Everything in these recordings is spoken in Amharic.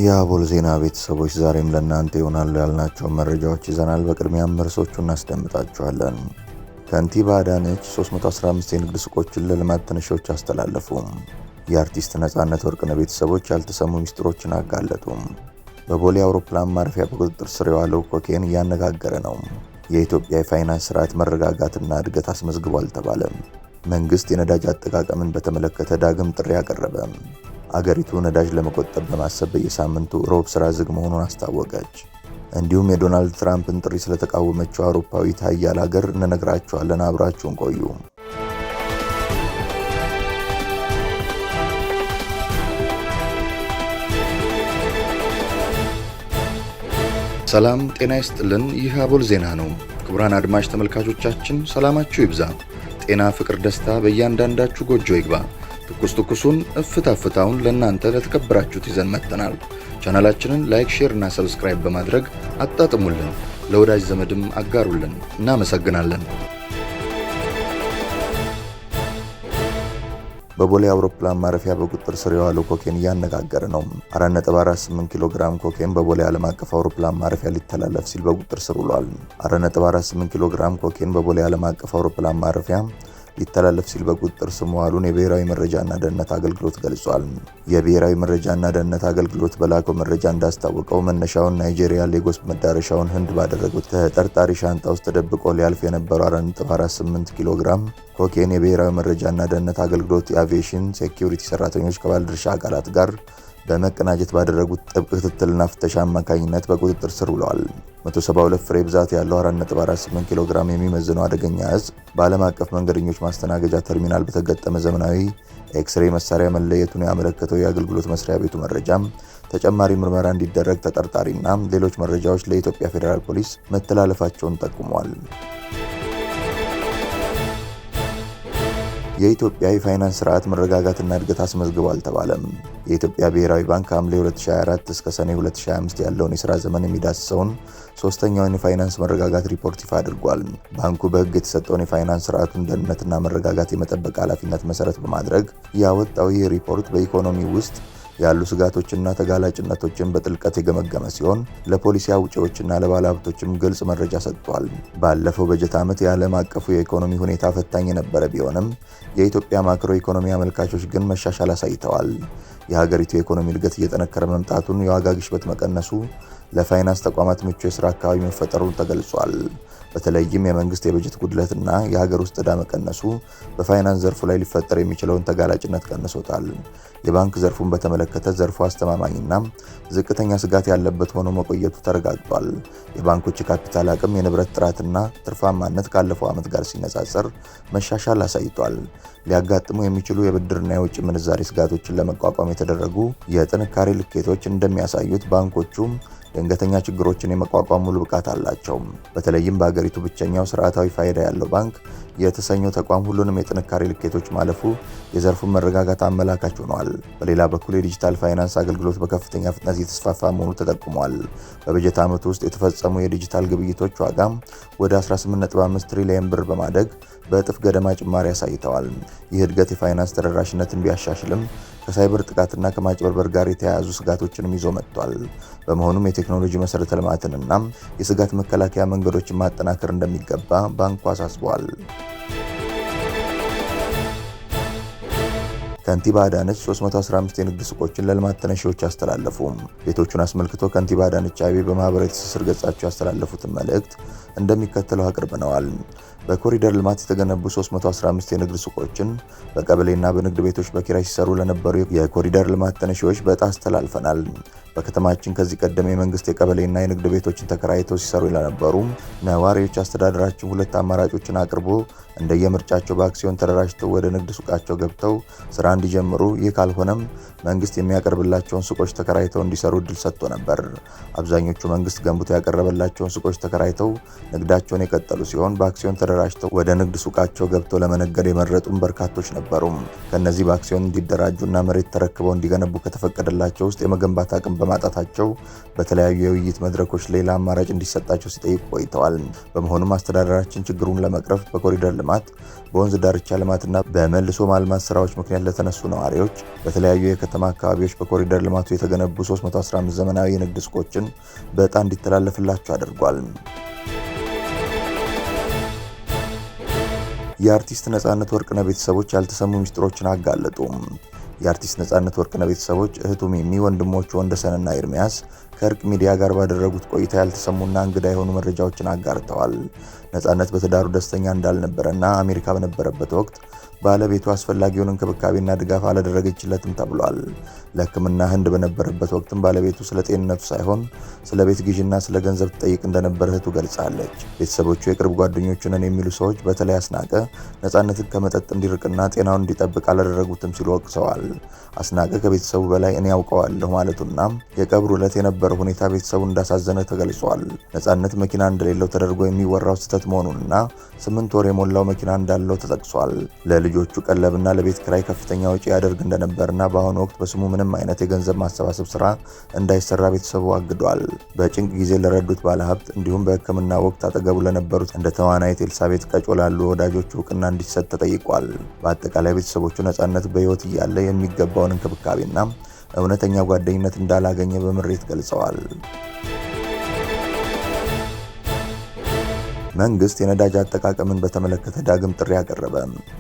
የአቦል ዜና ቤተሰቦች ዛሬም ለእናንተ ይሆናሉ ያልናቸው መረጃዎች ይዘናል። በቅድሚያም ርዕሶቹን እናስደምጣቸዋለን። ከንቲባ አዳነች 315 የንግድ ሱቆችን ለልማት ተነሺዎች አስተላለፉ። የአርቲስት ነጻነት ወርቅነህ ቤተሰቦች ያልተሰሙ ሚስጥሮችን አጋለጡ። በቦሌ አውሮፕላን ማረፊያ በቁጥጥር ስር የዋለው ኮኬን እያነጋገረ ነው። የኢትዮጵያ የፋይናንስ ስርዓት መረጋጋትና እድገት አስመዝግቧል ተባለ። መንግስት የነዳጅ አጠቃቀምን በተመለከተ ዳግም ጥሪ አቀረበ። አገሪቱ ነዳጅ ለመቆጠብ በማሰብ በየሳምንቱ ሮብ ስራ ዝግ መሆኑን አስታወቀች። እንዲሁም የዶናልድ ትራምፕን ጥሪ ስለተቃወመችው አውሮፓዊት ሀያል ሀገር እንነግራችኋለን። አብራችሁን ቆዩ። ሰላም ጤና ይስጥልን። ይህ አቦል ዜና ነው። ክቡራን አድማጭ ተመልካቾቻችን ሰላማችሁ ይብዛ፣ ጤና፣ ፍቅር፣ ደስታ በእያንዳንዳችሁ ጎጆ ይግባ። ትኩሱን እፍታ ፍታውን ለእናንተ ለተከበራችሁት ይዘን መጥተናል። ቻናላችንን ላይክ፣ ሼር እና ሰብስክራይብ በማድረግ አጣጥሙልን፣ ለወዳጅ ዘመድም አጋሩልን። እናመሰግናለን። በቦሌ አውሮፕላን ማረፊያ በቁጥጥር ስር የዋለው ኮኬን እያነጋገረ ነው። 4.48 ኪሎ ግራም ኮኬን በቦሌ ዓለም አቀፍ አውሮፕላን ማረፊያ ሊተላለፍ ሲል በቁጥጥር ስር ውሏል። 4.48 ኪሎ ግራም ኮኬን በቦሌ ዓለም አቀፍ አውሮፕላን ማረፊያ ሊተላለፍ ሲል በቁጥጥር ስር መዋሉን የብሔራዊ መረጃና ደህንነት አገልግሎት ገልጿል። የብሔራዊ መረጃና ደህንነት አገልግሎት በላከው መረጃ እንዳስታወቀው መነሻውን ናይጄሪያ ሌጎስ መዳረሻውን ህንድ ባደረገው ተጠርጣሪ ሻንጣ ውስጥ ተደብቆ ሊያልፍ የነበረው 4.48 ኪሎ ግራም ኮኬን የብሔራዊ መረጃና ደህንነት አገልግሎት የአቪዬሽን ሴኩሪቲ ሰራተኞች ከባለድርሻ አካላት ጋር በመቀናጀት ባደረጉት ጥብቅ ክትትልና ፍተሻ አማካኝነት በቁጥጥር ስር ውለዋል። 172 ፍሬ ብዛት ያለው 4.48 ኪሎ ግራም የሚመዝነው አደገኛ እጽ በዓለም አቀፍ መንገደኞች ማስተናገጃ ተርሚናል በተገጠመ ዘመናዊ ኤክስሬይ መሳሪያ መለየቱን ያመለከተው የአገልግሎት መስሪያ ቤቱ መረጃም ተጨማሪ ምርመራ እንዲደረግ ተጠርጣሪና ሌሎች መረጃዎች ለኢትዮጵያ ፌዴራል ፖሊስ መተላለፋቸውን ጠቁመዋል። የኢትዮጵያ የፋይናንስ ስርዓት መረጋጋትና እድገት አስመዝግቧል ተባለም። የኢትዮጵያ ብሔራዊ ባንክ ሐምሌ 2024 እስከ ሰኔ 2025 ያለውን የሥራ ዘመን የሚዳስሰውን ሶስተኛውን የፋይናንስ መረጋጋት ሪፖርት ይፋ አድርጓል። ባንኩ በሕግ የተሰጠውን የፋይናንስ ስርዓቱን ደህንነትና መረጋጋት የመጠበቅ ኃላፊነት መሰረት በማድረግ ያወጣው ይህ ሪፖርት በኢኮኖሚ ውስጥ ያሉ ስጋቶችና ተጋላጭነቶችን በጥልቀት የገመገመ ሲሆን ለፖሊሲ አውጪዎችና ለባለሀብቶችም ግልጽ መረጃ ሰጥቷል። ባለፈው በጀት ዓመት የዓለም አቀፉ የኢኮኖሚ ሁኔታ ፈታኝ የነበረ ቢሆንም የኢትዮጵያ ማክሮ ኢኮኖሚ አመልካቾች ግን መሻሻል አሳይተዋል። የሀገሪቱ የኢኮኖሚ እድገት እየጠነከረ መምጣቱን፣ የዋጋ ግሽበት መቀነሱ፣ ለፋይናንስ ተቋማት ምቹ የሥራ አካባቢ መፈጠሩን ተገልጿል። በተለይም የመንግስት የበጀት ጉድለትና የሀገር ውስጥ ዕዳ መቀነሱ በፋይናንስ ዘርፉ ላይ ሊፈጠር የሚችለውን ተጋላጭነት ቀንሶታል። የባንክ ዘርፉን በተመለከተ ዘርፉ አስተማማኝና ዝቅተኛ ስጋት ያለበት ሆኖ መቆየቱ ተረጋግጧል። የባንኮች የካፒታል አቅም፣ የንብረት ጥራትና ትርፋማነት ካለፈው ዓመት ጋር ሲነጻጸር መሻሻል አሳይቷል። ሊያጋጥሙ የሚችሉ የብድርና የውጭ ምንዛሬ ስጋቶችን ለመቋቋም የተደረጉ የጥንካሬ ልኬቶች እንደሚያሳዩት ባንኮቹ ድንገተኛ ችግሮችን የመቋቋም ሙሉ ብቃት አላቸው። በተለይም በሀገሪቱ ብቸኛው ስርዓታዊ ፋይዳ ያለው ባንክ የተሰኘው ተቋም ሁሉንም የጥንካሬ ልኬቶች ማለፉ የዘርፉን መረጋጋት አመላካች ሆኗል። በሌላ በኩል የዲጂታል ፋይናንስ አገልግሎት በከፍተኛ ፍጥነት እየተስፋፋ መሆኑ ተጠቁሟል። በበጀት ዓመቱ ውስጥ የተፈጸሙ የዲጂታል ግብይቶች ዋጋ ወደ 18.5 ትሪሊዮን ብር በማደግ በእጥፍ ገደማ ጭማሪ አሳይተዋል። ይህ እድገት የፋይናንስ ተደራሽነትን ቢያሻሽልም ከሳይበር ጥቃትና ከማጭበርበር ጋር የተያያዙ ስጋቶችንም ይዞ መጥቷል። በመሆኑም የቴክኖሎጂ መሰረተ ልማትንና የስጋት መከላከያ መንገዶችን ማጠናከር እንደሚገባ ባንኩ አሳስበዋል። ከንቲባ አዳነች 315 የንግድ ሱቆችን ለልማት ተነሺዎች አስተላለፉ። ቤቶቹን አስመልክቶ ከንቲባ አዳነች አቤቤ በማህበራዊ ትስስር ገጻቸው ያስተላለፉትን መልእክት እንደሚከተለው አቅርበነዋል። በኮሪደር ልማት የተገነቡ 315 የንግድ ሱቆችን በቀበሌና በንግድ ቤቶች በኪራይ ሲሰሩ ለነበሩ የኮሪደር ልማት ተነሺዎች በዕጣ አስተላልፈናል። በከተማችን ከዚህ ቀደም የመንግስት የቀበሌና የንግድ ቤቶችን ተከራይተው ሲሰሩ ለነበሩ ነዋሪዎች አስተዳደራችን ሁለት አማራጮችን አቅርቦ እንደየምርጫቸው በአክሲዮን ተደራጅተው ወደ ንግድ ሱቃቸው ገብተው ስራ እንዲጀምሩ፣ ይህ ካልሆነም መንግስት የሚያቀርብላቸውን ሱቆች ተከራይተው እንዲሰሩ እድል ሰጥቶ ነበር። አብዛኞቹ መንግስት ገንብቶ ያቀረበላቸውን ሱቆች ተከራይተው ንግዳቸውን የቀጠሉ ሲሆን በአክሲዮን ተደራጅተው ወደ ንግድ ሱቃቸው ገብተው ለመነገድ የመረጡም በርካቶች ነበሩ። ከነዚህ በአክሲዮን እንዲደራጁና መሬት ተረክበው እንዲገነቡ ከተፈቀደላቸው ውስጥ የመገንባት አቅም በማጣታቸው በተለያዩ የውይይት መድረኮች ሌላ አማራጭ እንዲሰጣቸው ሲጠይቁ ቆይተዋል። በመሆኑም አስተዳደራችን ችግሩን ለመቅረፍ በኮሪደር ልማት፣ በወንዝ ዳርቻ ልማትና በመልሶ ማልማት ስራዎች ምክንያት ለተነሱ ነዋሪዎች በተለያዩ የከተማ አካባቢዎች በኮሪደር ልማቱ የተገነቡ 315 ዘመናዊ የንግድ ሱቆችን በዕጣ እንዲተላለፍላቸው አድርጓል። የአርቲስት ነጻነት ወርቅነህ ቤተሰቦች ያልተሰሙ ሚስጥሮችን አጋለጡ። የአርቲስት ነጻነት ወርቅነህ ቤተሰቦች እህቱ ሚሚ፣ ወንድሞቹ ወንደሰንና ኤርሚያስ ከእርቅ ሚዲያ ጋር ባደረጉት ቆይታ ያልተሰሙና እንግዳ የሆኑ መረጃዎችን አጋርተዋል። ነጻነት በትዳሩ ደስተኛ እንዳልነበረና አሜሪካ በነበረበት ወቅት ባለቤቱ አስፈላጊውን እንክብካቤና ድጋፍ አላደረገችለትም ተብሏል። ለሕክምና ህንድ በነበረበት ወቅትም ባለቤቱ ስለ ጤንነቱ ሳይሆን ስለ ቤት ግዢና ስለ ገንዘብ ትጠይቅ እንደነበር እህቱ ገልጻለች። ቤተሰቦቹ የቅርብ ጓደኞቹ ነን የሚሉ ሰዎች በተለይ አስናቀ ነጻነትን ከመጠጥ እንዲርቅና ጤናውን እንዲጠብቅ አላደረጉትም ሲሉ ወቅሰዋል። አስናቀ ከቤተሰቡ በላይ እኔ ያውቀዋለሁ ማለቱና የቀብሩ ዕለት የነበረው ሁኔታ ቤተሰቡን እንዳሳዘነ ተገልጿል። ነጻነት መኪና እንደሌለው ተደርጎ የሚወራው ስህተት መሆኑንና 8 ወር የሞላው መኪና እንዳለው ተጠቅሷል። ለልጆቹ ቀለብና ለቤት ክራይ ከፍተኛ ወጪ ያደርግ እንደነበርና በአሁኑ ወቅት በስሙ ምንም አይነት የገንዘብ ማሰባሰብ ስራ እንዳይሰራ ቤተሰቡ አግዷል። በጭንቅ ጊዜ ለረዱት ባለሀብት እንዲሁም በሕክምና ወቅት አጠገቡ ለነበሩት እንደ ተዋናይት ኤልሳቤት ቀጮ ላሉ ወዳጆቹ እውቅና እንዲሰጥ ተጠይቋል። በአጠቃላይ ቤተሰቦቹ ነጻነት በሕይወት እያለ የሚገባውን እንክብካቤና እውነተኛ ጓደኝነት እንዳላገኘ በምሬት ገልጸዋል። መንግስት የነዳጅ አጠቃቀምን በተመለከተ ዳግም ጥሪ አቀረበ።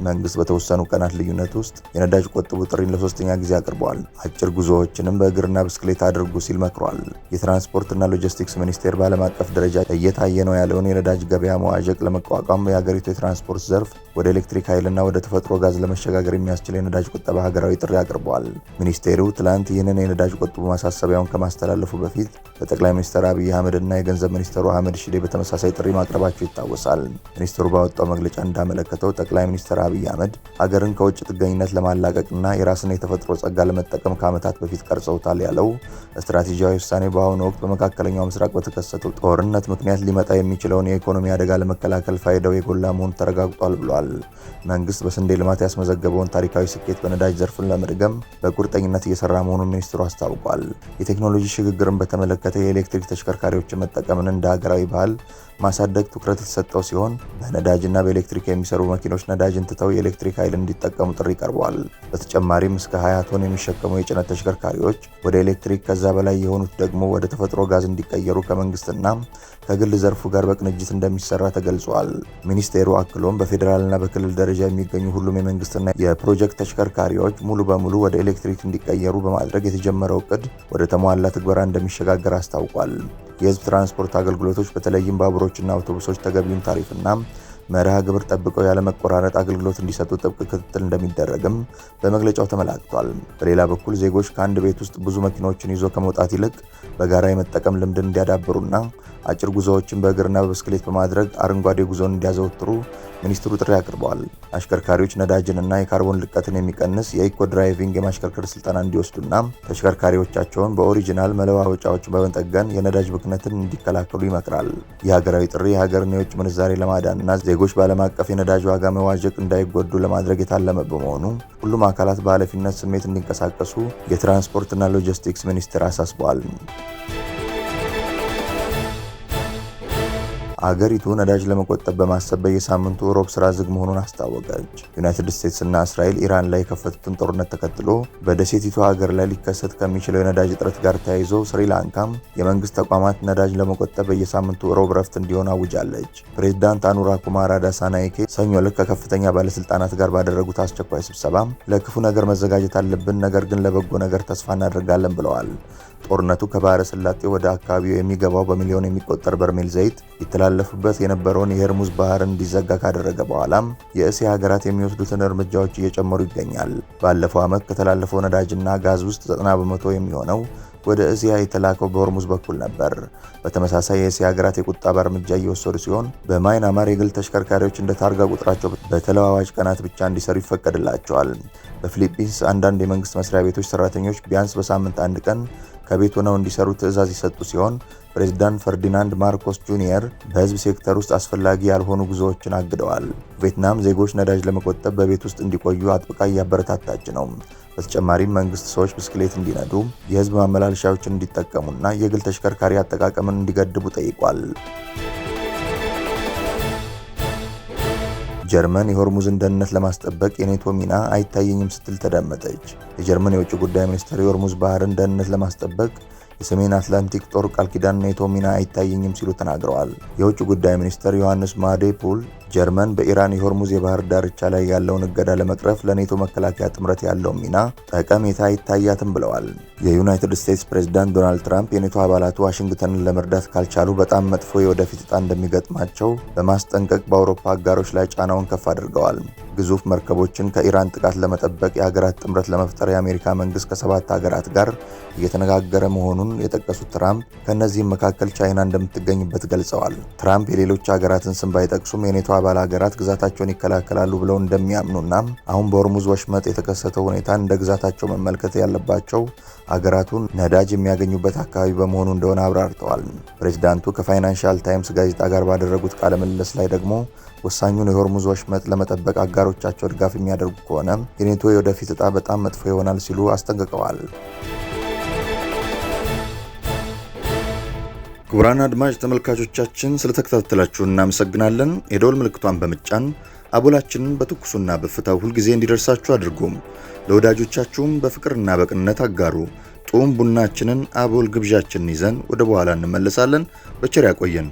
መንግስት በተወሰኑ ቀናት ልዩነት ውስጥ የነዳጅ ቆጥቡ ጥሪን ለሶስተኛ ጊዜ አቅርቧል። አጭር ጉዞዎችንም በእግርና ብስክሌት አድርጉ ሲል መክሯል። የትራንስፖርትና ሎጂስቲክስ ሚኒስቴር በዓለም አቀፍ ደረጃ እየታየ ነው ያለውን የነዳጅ ገበያ መዋዠቅ ለመቋቋም የሀገሪቱ የትራንስፖርት ዘርፍ ወደ ኤሌክትሪክ ኃይልና ወደ ተፈጥሮ ጋዝ ለመሸጋገር የሚያስችል የነዳጅ ቁጠባ ሀገራዊ ጥሪ አቅርቧል። ሚኒስቴሩ ትላንት ይህንን የነዳጅ ቆጥቡ ማሳሰቢያውን ከማስተላለፉ በፊት በጠቅላይ ሚኒስትር አብይ አህመድ እና የገንዘብ ሚኒስትሩ አህመድ ሺዴ በተመሳሳይ ጥሪ ማቅረባቸው ይታወሳል። ሚኒስትሩ ባወጣው መግለጫ እንዳመለከተው ጠቅላይ ሚኒስትር አብይ አህመድ ሀገርን ከውጭ ጥገኝነት ለማላቀቅና የራስን የተፈጥሮ ጸጋ ለመጠቀም ከዓመታት በፊት ቀርጸውታል ያለው ስትራቴጂያዊ ውሳኔ በአሁኑ ወቅት በመካከለኛው ምስራቅ በተከሰተው ጦርነት ምክንያት ሊመጣ የሚችለውን የኢኮኖሚ አደጋ ለመከላከል ፋይዳው የጎላ መሆኑ ተረጋግጧል ብሏል። መንግስት በስንዴ ልማት ያስመዘገበውን ታሪካዊ ስኬት በነዳጅ ዘርፍን ለመድገም በቁርጠኝነት እየሰራ መሆኑን ሚኒስትሩ አስታውቋል። የቴክኖሎጂ ሽግግርን በተመለከተ የኤሌክትሪክ ተሽከርካሪዎችን መጠቀምን እንደ ሀገራዊ ባህል ማሳደግ ትኩረት የተሰጠው ሲሆን በነዳጅና በኤሌክትሪክ የሚሰሩ መኪኖች ነዳጅን ትተው የኤሌክትሪክ ኃይል እንዲጠቀሙ ጥሪ ቀርቧል። በተጨማሪም እስከ 20 ቶን የሚሸከሙ የጭነት ተሽከርካሪዎች ወደ ኤሌክትሪክ ከዛ በላይ የሆኑት ደግሞ ወደ ተፈጥሮ ጋዝ እንዲቀየሩ ከመንግስትና ከግል ዘርፉ ጋር በቅንጅት እንደሚሰራ ተገልጿል። ሚኒስቴሩ አክሎም በፌዴራልና በክልል ደረጃ የሚገኙ ሁሉም የመንግስትና የፕሮጀክት ተሽከርካሪዎች ሙሉ በሙሉ ወደ ኤሌክትሪክ እንዲቀየሩ በማድረግ የተጀመረው እቅድ ወደ ተሟላ ትግበራ እንደሚሸጋገር አስታውቋል። የህዝብ ትራንስፖርት አገልግሎቶች በተለይም ባቡሮችና አውቶቡሶች ተገቢውን ታሪፍና መርሃ ግብር ጠብቀው ያለመቆራረጥ አገልግሎት እንዲሰጡ ጥብቅ ክትትል እንደሚደረግም በመግለጫው ተመላክቷል። በሌላ በኩል ዜጎች ከአንድ ቤት ውስጥ ብዙ መኪናዎችን ይዞ ከመውጣት ይልቅ በጋራ የመጠቀም ልምድን እንዲያዳብሩና አጭር ጉዞዎችን በእግርና በብስክሌት በማድረግ አረንጓዴ ጉዞን እንዲያዘወትሩ ሚኒስትሩ ጥሪ አቅርበዋል። አሽከርካሪዎች ነዳጅንና የካርቦን ልቀትን የሚቀንስ የኢኮ ድራይቪንግ የማሽከርከር ስልጠና እንዲወስዱና ተሽከርካሪዎቻቸውን በኦሪጂናል መለዋወጫዎች በመጠገን የነዳጅ ብክነትን እንዲከላከሉ ይመክራል። የሀገራዊ ጥሪ የሀገርን የውጭ ምንዛሬ ለማዳንና ዜጎች በዓለም አቀፍ የነዳጅ ዋጋ መዋዠቅ እንዳይጎዱ ለማድረግ የታለመ በመሆኑ ሁሉም አካላት በኃላፊነት ስሜት እንዲንቀሳቀሱ የትራንስፖርትና ሎጂስቲክስ ሚኒስቴር አሳስቧል። አገሪቱ ነዳጅ ለመቆጠብ በማሰብ በየሳምንቱ ሮብ ስራ ዝግ መሆኑን አስታወቀች። ዩናይትድ ስቴትስ እና እስራኤል ኢራን ላይ የከፈቱትን ጦርነት ተከትሎ በደሴቲቱ ሀገር ላይ ሊከሰት ከሚችለው የነዳጅ እጥረት ጋር ተያይዞ ስሪላንካም የመንግስት ተቋማት ነዳጅ ለመቆጠብ በየሳምንቱ ሮብ ረፍት እንዲሆን አውጃለች። ፕሬዝዳንት አኑራ ኩማራ ዳሳናይኬ ሰኞ ዕለት ከከፍተኛ ባለስልጣናት ጋር ባደረጉት አስቸኳይ ስብሰባ ለክፉ ነገር መዘጋጀት አለብን፣ ነገር ግን ለበጎ ነገር ተስፋ እናደርጋለን ብለዋል። ጦርነቱ ከባህረ ሰላጤ ወደ አካባቢው የሚገባው በሚሊዮን የሚቆጠር በርሜል ዘይት ይተላለፉበት የነበረውን የሄርሙዝ ባህር እንዲዘጋ ካደረገ በኋላም የእስያ ሀገራት የሚወስዱትን እርምጃዎች እየጨመሩ ይገኛል። ባለፈው ዓመት ከተላለፈው ነዳጅና ጋዝ ውስጥ 90 በመቶ የሚሆነው ወደ እስያ የተላከው በሆርሙዝ በኩል ነበር። በተመሳሳይ የእስያ ሀገራት የቁጠባ እርምጃ እየወሰዱ ሲሆን በማይናማር የግል ተሽከርካሪዎች እንደ ታርጋ ቁጥራቸው በተለዋዋጭ ቀናት ብቻ እንዲሰሩ ይፈቀድላቸዋል። በፊሊፒንስ አንዳንድ የመንግስት መስሪያ ቤቶች ሰራተኞች ቢያንስ በሳምንት አንድ ቀን ከቤት ሆነው እንዲሰሩ ትዕዛዝ የሰጡ ሲሆን ፕሬዝዳንት ፈርዲናንድ ማርኮስ ጁኒየር በህዝብ ሴክተር ውስጥ አስፈላጊ ያልሆኑ ጉዞዎችን አግደዋል። ቪየትናም ዜጎች ነዳጅ ለመቆጠብ በቤት ውስጥ እንዲቆዩ አጥብቃ እያበረታታች ነው። በተጨማሪም መንግስት ሰዎች ብስክሌት እንዲነዱ፣ የህዝብ ማመላለሻዎችን እንዲጠቀሙና የግል ተሽከርካሪ አጠቃቀምን እንዲገድቡ ጠይቋል። ጀርመን የሆርሙዝን ደህንነት ለማስጠበቅ የኔቶ ሚና አይታየኝም ስትል ተደመጠች። የጀርመን የውጭ ጉዳይ ሚኒስትር የሆርሙዝ ባህርን ደህንነት ለማስጠበቅ የሰሜን አትላንቲክ ጦር ቃል ኪዳን ኔቶ ሚና አይታየኝም ሲሉ ተናግረዋል። የውጭ ጉዳይ ሚኒስትር ዮሐንስ ማዴፑል ጀርመን በኢራን የሆርሙዝ የባህር ዳርቻ ላይ ያለውን እገዳ ለመቅረፍ ለኔቶ መከላከያ ጥምረት ያለው ሚና ጠቀሜታ አይታያትም ብለዋል። የዩናይትድ ስቴትስ ፕሬዝዳንት ዶናልድ ትራምፕ የኔቶ አባላቱ ዋሽንግተንን ለመርዳት ካልቻሉ በጣም መጥፎ የወደፊት ዕጣ እንደሚገጥማቸው በማስጠንቀቅ በአውሮፓ አጋሮች ላይ ጫናውን ከፍ አድርገዋል። ግዙፍ መርከቦችን ከኢራን ጥቃት ለመጠበቅ የሀገራት ጥምረት ለመፍጠር የአሜሪካ መንግስት ከ7 ሀገራት ጋር እየተነጋገረ መሆኑን የጠቀሱት ትራምፕ ከእነዚህም መካከል ቻይና እንደምትገኝበት ገልጸዋል። ትራምፕ የሌሎች ሀገራትን ስም ባይጠቅሱም የኔቶ አባል ሀገራት ግዛታቸውን ይከላከላሉ ብለው እንደሚያምኑና አሁን በሆርሙዝ ወሽመጥ የተከሰተው ሁኔታ እንደ ግዛታቸው መመልከት ያለባቸው ሀገራቱን ነዳጅ የሚያገኙበት አካባቢ በመሆኑ እንደሆነ አብራርተዋል። ፕሬዝዳንቱ ከፋይናንሻል ታይምስ ጋዜጣ ጋር ባደረጉት ቃለ ምልልስ ላይ ደግሞ ወሳኙን የሆርሙዝ ወሽመጥ ለመጠበቅ አጋሮቻቸው ድጋፍ የሚያደርጉ ከሆነ የኔቶ የወደፊት ዕጣ በጣም መጥፎ ይሆናል ሲሉ አስጠንቅቀዋል። ክቡራን አድማጭ ተመልካቾቻችን ስለተከታተላችሁ እናመሰግናለን። የደወል ምልክቷን በመጫን አቦላችንን በትኩሱና በፍታው ሁልጊዜ እንዲደርሳችሁ አድርጉም። ለወዳጆቻችሁም በፍቅርና በቅንነት አጋሩ። ጡም ቡናችንን አቦል ግብዣችንን ይዘን ወደ በኋላ እንመለሳለን። በቸር ያቆየን።